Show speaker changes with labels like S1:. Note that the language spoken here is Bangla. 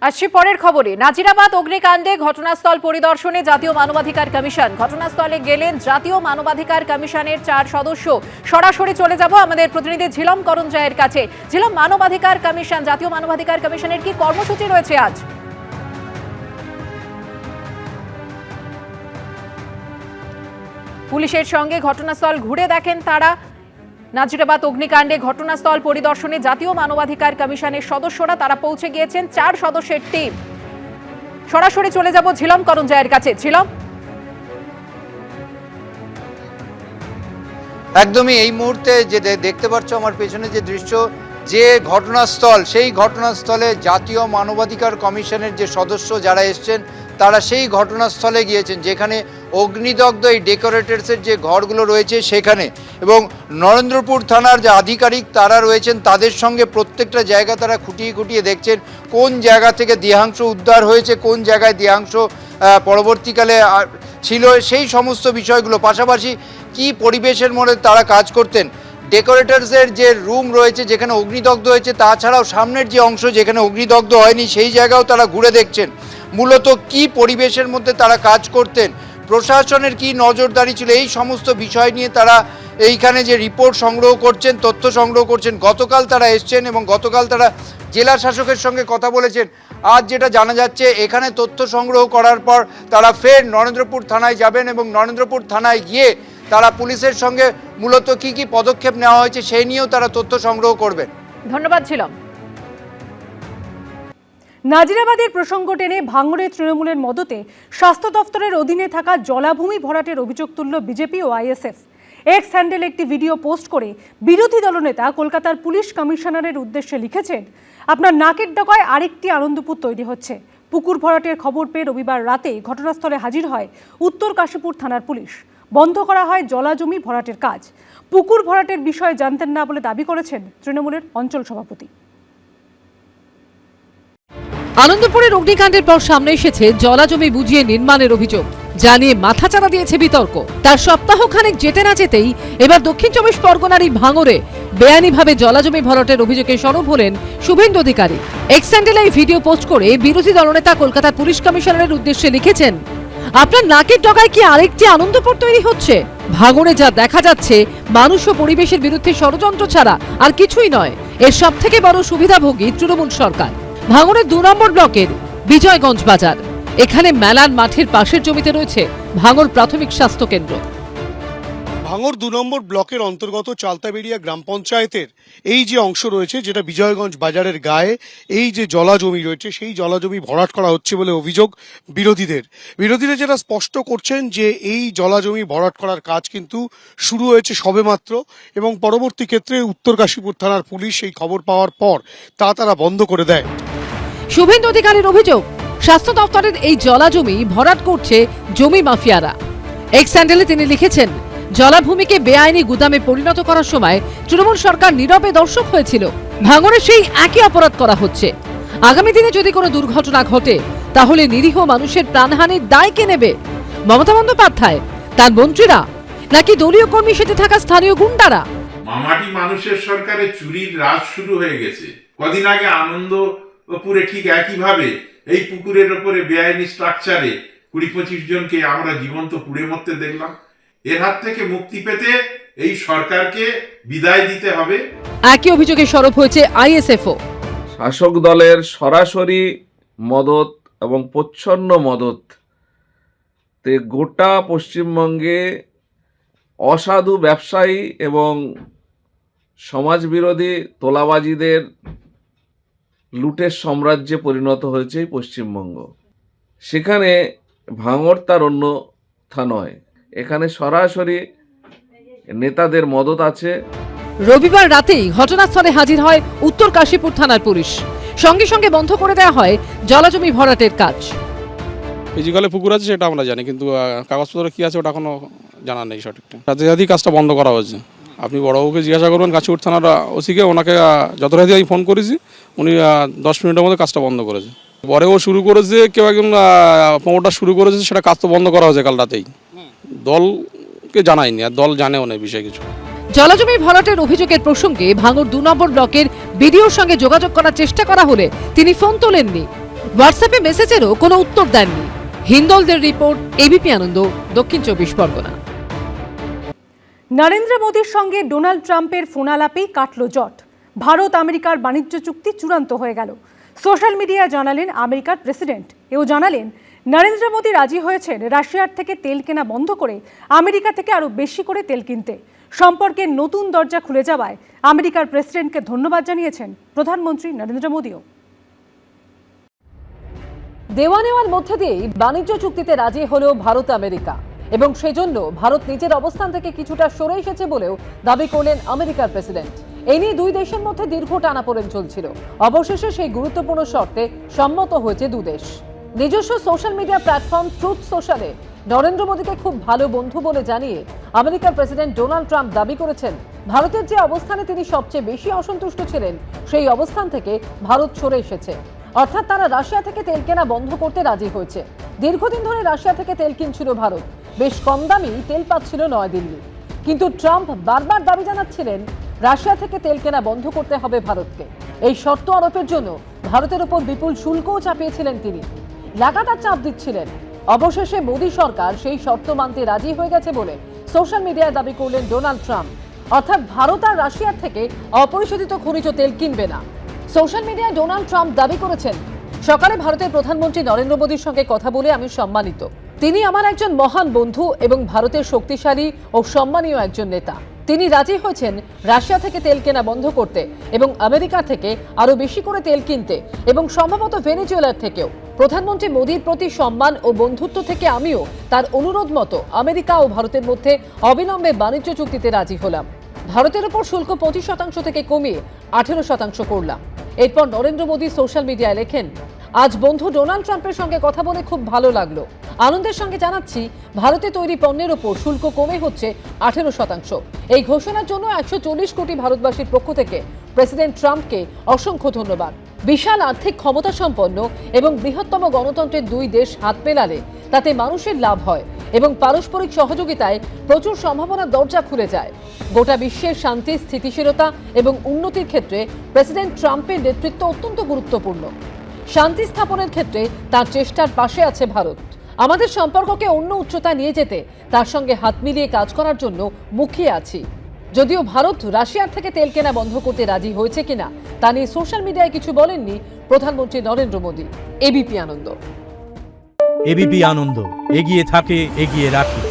S1: আসছি পরের খবরে। নাজিরাবাদ অগ্নিকাণ্ডে ঘটনাস্থল পরিদর্শনে জাতীয় মানবাধিকার কমিশন। ঘটনাস্থলে গেলেন জাতীয় মানবাধিকার কমিশনের 4 সদস্য। সরাসরি চলে যাব আমাদের প্রতিনিধি ঝিলম করঞ্জয়ের কাছে। ঝিলম, মানবাধিকার কমিশন, জাতীয় মানবাধিকার কমিশনের কি কর্মসূচি রয়েছে আজ? পুলিশের সঙ্গে ঘটনাস্থল ঘুরে দেখেন তারা। নাজিরাবাদ অগ্নিকাণ্ডে ঘটনাস্থল পরিদর্শনে জাতীয় মানবাধিকার কমিশনের সদস্যরা তারা পৌঁছে গিয়েছেন। 4 সদস্যের টিম। সরাসরি চলে যাব ঝিলম করঞ্জয়ের কাছে। ঝিলম,
S2: একদমই এই মুহূর্তে যে দেখতে পাচ্ছ আমার পেছনে যে দৃশ্য, যে ঘটনাস্থল, সেই ঘটনাস্থলে জাতীয় মানবাধিকার কমিশনের যে সদস্য যারা এসছেন তারা সেই ঘটনাস্থলে গিয়েছেন যেখানে অগ্নিদগ্ধ এই ডেকোরেটরসের যে ঘরগুলো রয়েছে সেখানে, এবং নরেন্দ্রপুর থানার যে আধিকারিক তারা রয়েছেন তাদের সঙ্গে প্রত্যেকটা জায়গা তারা খুঁটিয়ে খুঁটিয়ে দেখছেন কোন জায়গা থেকে দেহাংশ উদ্ধার হয়েছে, কোন জায়গায় দেহাংশ পরবর্তীকালে ছিল, সেই সমস্ত বিষয়গুলো। পাশাপাশি কি পরিবেশের মধ্যে তারা কাজ করতেন, ডেকোরেটরসের যে রুম রয়েছে যেখানে অগ্নিদগ্ধ হয়েছে, তাছাড়াও সামনের যে অংশ যেখানে অগ্নিদগ্ধ হয়নি সেই জায়গাও তারা ঘুরে দেখছেন মূলত কি পরিবেশের মধ্যে তারা কাজ করতেন, প্রশাসনের কি নজরদারি ছিল, এই সমস্ত বিষয় নিয়ে তারা এইখানে যে রিপোর্ট সংগ্রহ করছেন, তথ্য সংগ্রহ করছেন। গতকাল তারা এসছেন এবং গতকাল তারা জেলা শাসকের সঙ্গে কথা বলেছেন। আজ যেটা জানা যাচ্ছে এখানে তথ্য সংগ্রহ করার পর তারা ফের নরেন্দ্রপুর থানায় যাবেন এবং নরেন্দ্রপুর থানায় গিয়ে তারা পুলিশের সঙ্গে মূলত কি কি পদক্ষেপ নেওয়া হয়েছে সেই নিয়েও তারা তথ্য সংগ্রহ করবেন।
S1: ধন্যবাদ ঝিলম।
S3: নাজিরাবাদের প্রসঙ্গ টেনে ভাঙড়ে তৃণমূলের মদতে স্বাস্থ্য দফতরের অধীনে থাকা জলাভূমি ভরাটের অভিযোগ তুলল বিজেপি ও আইএসএফ। এক্স হ্যান্ডেলে একটি ভিডিও পোস্ট করে বিরোধী দলনেতা কলকাতার পুলিশ কমিশনারের উদ্দেশ্যে লিখেছেন, আপনার নাকের ডগায় আরেকটি আনন্দপুর তৈরি হচ্ছে। পুকুর ভরাটের খবর পেয়ে রবিবার রাতে ঘটনাস্থলে হাজির হয় উত্তর কাশীপুর থানার পুলিশ। বন্ধ করা হয় জলাজমি ভরাটের কাজ। পুকুর ভরাটের বিষয়ে জানতেন না বলে দাবি করেছেন তৃণমূলের অঞ্চল সভাপতি।
S4: আনন্দপুরের অগ্নিকাণ্ডের পর সামনে এসেছে জলাজমি বুঝিয়ে নির্মাণের অভিযোগ, যা নিয়ে মাথাচাড়া দিয়েছে বিতর্ক। তার সপ্তাহখানেক যেতে না যেতেই এবার দক্ষিণ চব্বিশ পরগনার ভাঙড়ে বেআইনিভাবে জলাজমি ভরাটের অভিযোগে সরব হলেন শুভেন্দু অধিকারী। এক্স হ্যান্ডেলে এই ভিডিও পোস্ট করে বিরোধী দলনেতা কলকাতার পুলিশ কমিশনারের উদ্দেশ্যে লিখেছেন, আপনার নাকের ডগায় কি আরেকটি আনন্দপুর তৈরি হচ্ছে? ভাঙড়ে যা দেখা যাচ্ছে মানুষ ও পরিবেশের বিরুদ্ধে ষড়যন্ত্র ছাড়া আর কিছুই নয়। এর সব থেকে বড় সুবিধাভোগী তৃণমূল সরকার। ভাঙড়ের 2 নম্বর ব্লকের বিজয়গঞ্জ বাজার, এখানে মেলান মাঠের পাশের জমিতে রয়েছে ভাঙড় প্রাথমিক স্বাস্থ্য কেন্দ্র।
S5: ভাঙড় 2 নম্বর ব্লকের অন্তর্গত চালতাবেড়িয়া গ্রাম পঞ্চায়েতের এই যে অংশ রয়েছে যেটা বিজয়গঞ্জ বাজারের গায়ে, এই যে জলাজমি রয়েছে সেই জলাজমি ভরাট করা হচ্ছে বলে অভিযোগ বিরোধীরা যেটা স্পষ্ট করছেন যে এই জলাজমি ভরাট করার কাজ কিন্তু শুরু হয়েছে সবেমাত্র, এবং পরবর্তী ক্ষেত্রে উত্তর কাশীপুর থানার পুলিশ এই খবর পাওয়ার পর তারা বন্ধ করে দেয়।
S4: শুভেন্দু অধিকারীর অভিযোগ, স্বাস্থ্য দপ্তরের এই জলাজমি ভরাট করছে জমি মাফিয়ারা। এক্স হ্যান্ডেলে তিনি লিখেছেন, জলাভূমিকে বেআইনি গুদামে পরিণত করার সময় তৃণমূল সরকার নীরবে দর্শক হয়েছিল। ভাঙড়ে সেই একই অপরাধ করা হচ্ছে। আগামী দিনে যদি কোনো দুর্ঘটনা ঘটে তাহলে নিরীহ মানুষের প্রাণহানির দায় কে নেবে? মমতা বন্দ্যোপাধ্যায়, তার মন্ত্রীরা, নাকি দলীয় কর্মী সাথে থাকা স্থানীয় গুন্ডারা?
S6: মামাটি মানুষের সরকারে চুরির রাজ শুরু হয়ে গেছে। কদিন আগে আনন্দপুরে ঠিক একইভাবে এই পুকুরের ওপরে বেআইনি স্ট্রাকচারে 20-25 জনকে আমরা জীবন্ত পুড়ে মরতে দেখলাম। এর হাত থেকে মুক্তি পেতে এই সরকারকে বিদায় দিতে হবে।
S4: একই অভিযোগে সরব হয়েছে আইএসএফও।
S7: শাসক দলের সরাসরি মদত এবং প্রচ্ছন্ন মদত তে গোটা পশ্চিমবঙ্গে অসাধু ব্যবসায়ী এবং সমাজবিরোধী তোলাবাজিদের লুটের সাম্রাজ্যে পরিণত হয়েছে পশ্চিমবঙ্গ। সেখানে ভাঙড় তার অন্যথা নয়। এখানে সরাসরি নেতাদের মদত আছে।
S4: রবিবার রাতেই ঘটনাস্থলে হাজির হয় উত্তর কাশীপুর থানার পুলিশ। সঙ্গে সঙ্গে বন্ধ করে দেওয়া হয় জলাজমি ভরাটের কাজ।
S8: ফিজিক্যালি পুকুর আছে সেটা আমরা জানি, কিন্তু কাগজপত্র কি আছে ওটা এখনো জানা নেই সঠিকটা। সাথে সাথেই কাজটা বন্ধ করা হয়েছে। আপনি বড়বাবুকে জিজ্ঞাসা করবেন, কাশীপুর থানার ওসিকে, ওনাকে যথারীতি আমি ফোন করেছি, উনি 10 মিনিটের মধ্যে কাজটা বন্ধ করেছে। পরে ও শুরু করেছে, কেউ একজন প্রমোটার শুরু করেছে, সেটা কাজ তো বন্ধ করা হয়েছে কাল রাতেই। দলকে জানায়নি, আর দল জানেও না বিষয়ে কিছু।
S4: জলাজমি ভরাটের অভিযোগের প্রসঙ্গে ভাঙড় 2 নম্বর ব্লকের বিডিওর সঙ্গে যোগাযোগ করার চেষ্টা করা হলে তিনি ফোন তোলেননি। হোয়াটসঅ্যাপে মেসেজেরও কোনো উত্তর দেননি। হিন্দলদের রিপোর্ট, এবিপি আনন্দ, দক্ষিণ 24 পরগনা।
S3: নরেন্দ্র মোদীর সঙ্গে ডোনাল্ড ট্রাম্পের ফোনালাপেই কাটল জট। ভারত আমেরিকার বাণিজ্য চুক্তি চূড়ান্ত হয়ে গেল। সোশ্যাল মিডিয়ায় জানালেন আমেরিকার প্রেসিডেন্ট। এও জানালেন নরেন্দ্র মোদী রাজি হয়েছেন রাশিয়ার থেকে তেল কেনা বন্ধ করে আমেরিকা থেকে আরও বেশি করে তেল কিনতে। সম্পর্কের নতুন দরজা খুলে যাওয়ায় আমেরিকার প্রেসিডেন্টকে ধন্যবাদ জানিয়েছেন প্রধানমন্ত্রী নরেন্দ্র মোদীও।
S4: দেওয়া নেওয়ার মধ্যে দিয়েই বাণিজ্য চুক্তিতে রাজি হলো ভারত আমেরিকা, এবং সেজন্য ভারত নিজের অবস্থান থেকে কিছুটা সরে এসেছে বলেও দাবি করলেন আমেরিকার প্রেসিডেন্ট। এই নিয়ে দুই দেশের মধ্যে দীর্ঘ টানাপোড়েন চলছিল। অবশেষে সেই গুরুত্বপূর্ণ শর্তে সম্মত হয়েছে দুদেশ। নিজস্ব সোশ্যাল মিডিয়া প্ল্যাটফর্ম ট্রুথ সোশ্যালে নরেন্দ্র মোদীকে খুব ভালো বন্ধু বলে জানিয়ে আমেরিকার প্রেসিডেন্ট ডোনাল্ড ট্রাম্প দাবি করেছেন ভারতের যে অবস্থানে তিনি সবচেয়ে বেশি অসন্তুষ্ট ছিলেন সেই অবস্থান থেকে ভারত সরে এসেছে। অর্থাৎ তারা রাশিয়া থেকে তেল কেনা বন্ধ করতে রাজি হয়েছে। দীর্ঘদিন ধরে রাশিয়া থেকে তেল কিনছিল ভারত, বেশ কম দামেই তেল পাচ্ছিল নয়াদিল্লি। কিন্তু ট্রাম্প বারবার দাবি জানাচ্ছিলেন রাশিয়া থেকে তেল কেনা বন্ধ করতে হবে ভারতকে। এই শর্ত আরোপের জন্য ভারতের উপর বিপুল শুল্কও চাপিয়েছিলেন তিনি, লাগাতার চাপ দিচ্ছিলেন। অবশেষে মোদী সরকার সেই শর্ত মানতে রাজি হয়ে গেছে বলে সোশ্যাল মিডিয়ায় দাবি করলেন ডোনাল্ড ট্রাম্প। অর্থাৎ ভারত আর রাশিয়ার থেকে অপরিশোধিত খনিজ তেল কিনবে না। সোশ্যাল মিডিয়ায় ডোনাল্ড ট্রাম্প দাবি করেছেন, সকালে ভারতের প্রধানমন্ত্রী নরেন্দ্র মোদীর সঙ্গে কথা বলে আমি সম্মানিত। তিনি আমার একজন মহান বন্ধু এবং ভারতের শক্তিশালী ও সম্মানীয় একজন নেতা। তিনি রাজি হয়েছেন রাশিয়া থেকে তেল কেনা বন্ধ করতে এবং আমেরিকা থেকে আরো বেশি করে তেল কিনতে, এবং সম্ভবত ভেনেজুয়েলার থেকেও। প্রধানমন্ত্রী মোদীর প্রতি সম্মান ও বন্ধুত্ব থেকে আমিও তার অনুরোধ মতো আমেরিকা ও ভারতের মধ্যে অবিলম্বে বাণিজ্য চুক্তিতে রাজি হলাম। ভারতের উপর শুল্ক 25% থেকে কমিয়ে 18% করলাম। এরপর নরেন্দ্র মোদী সোশ্যাল মিডিয়ায় লেখেন, আজ বন্ধু ডোনাল্ড ট্রাম্পের সঙ্গে কথা বলে খুব ভালো লাগলো। আনন্দের সঙ্গে জানাচ্ছি ভারতে তৈরি পণ্যের ওপর শুল্ক কমে হচ্ছে 18%। এই ঘোষণার জন্য 140 কোটি ভারতবাসীর পক্ষ থেকে প্রেসিডেন্ট ট্রাম্পকে অসংখ্য ধন্যবাদ। বিশাল আর্থিক ক্ষমতা সম্পন্ন এবং বৃহত্তম গণতন্ত্রের দুই দেশ হাত মেলালে তাতে মানুষের লাভ হয় এবং পারস্পরিক সহযোগিতায় প্রচুর সম্ভাবনার দরজা খুলে যায়। গোটা বিশ্বের শান্তি, স্থিতিশীলতা এবং উন্নতির ক্ষেত্রে প্রেসিডেন্ট ট্রাম্পের নেতৃত্ব অত্যন্ত গুরুত্বপূর্ণ। শান্তি স্থাপনের ক্ষেত্রে তার চেষ্টার পাশে আছে ভারত। আমাদের সম্পর্ককে অন্য উচ্চতায় নিয়ে যেতে তার সঙ্গে হাত মিলিয়ে কাজ করার জন্য মুখিয়ে আছি। যদিও ভারত রাশিয়ার থেকে তেল কেনা বন্ধ করতে রাজি হয়েছে কিনা তা নিয়ে সোশ্যাল মিডিয়ায় কিছু বলেননি প্রধানমন্ত্রী নরেন্দ্র মোদী। এবিপি আনন্দ।
S9: এবিপি আনন্দ, এগিয়ে থাকে, এগিয়ে রাখে।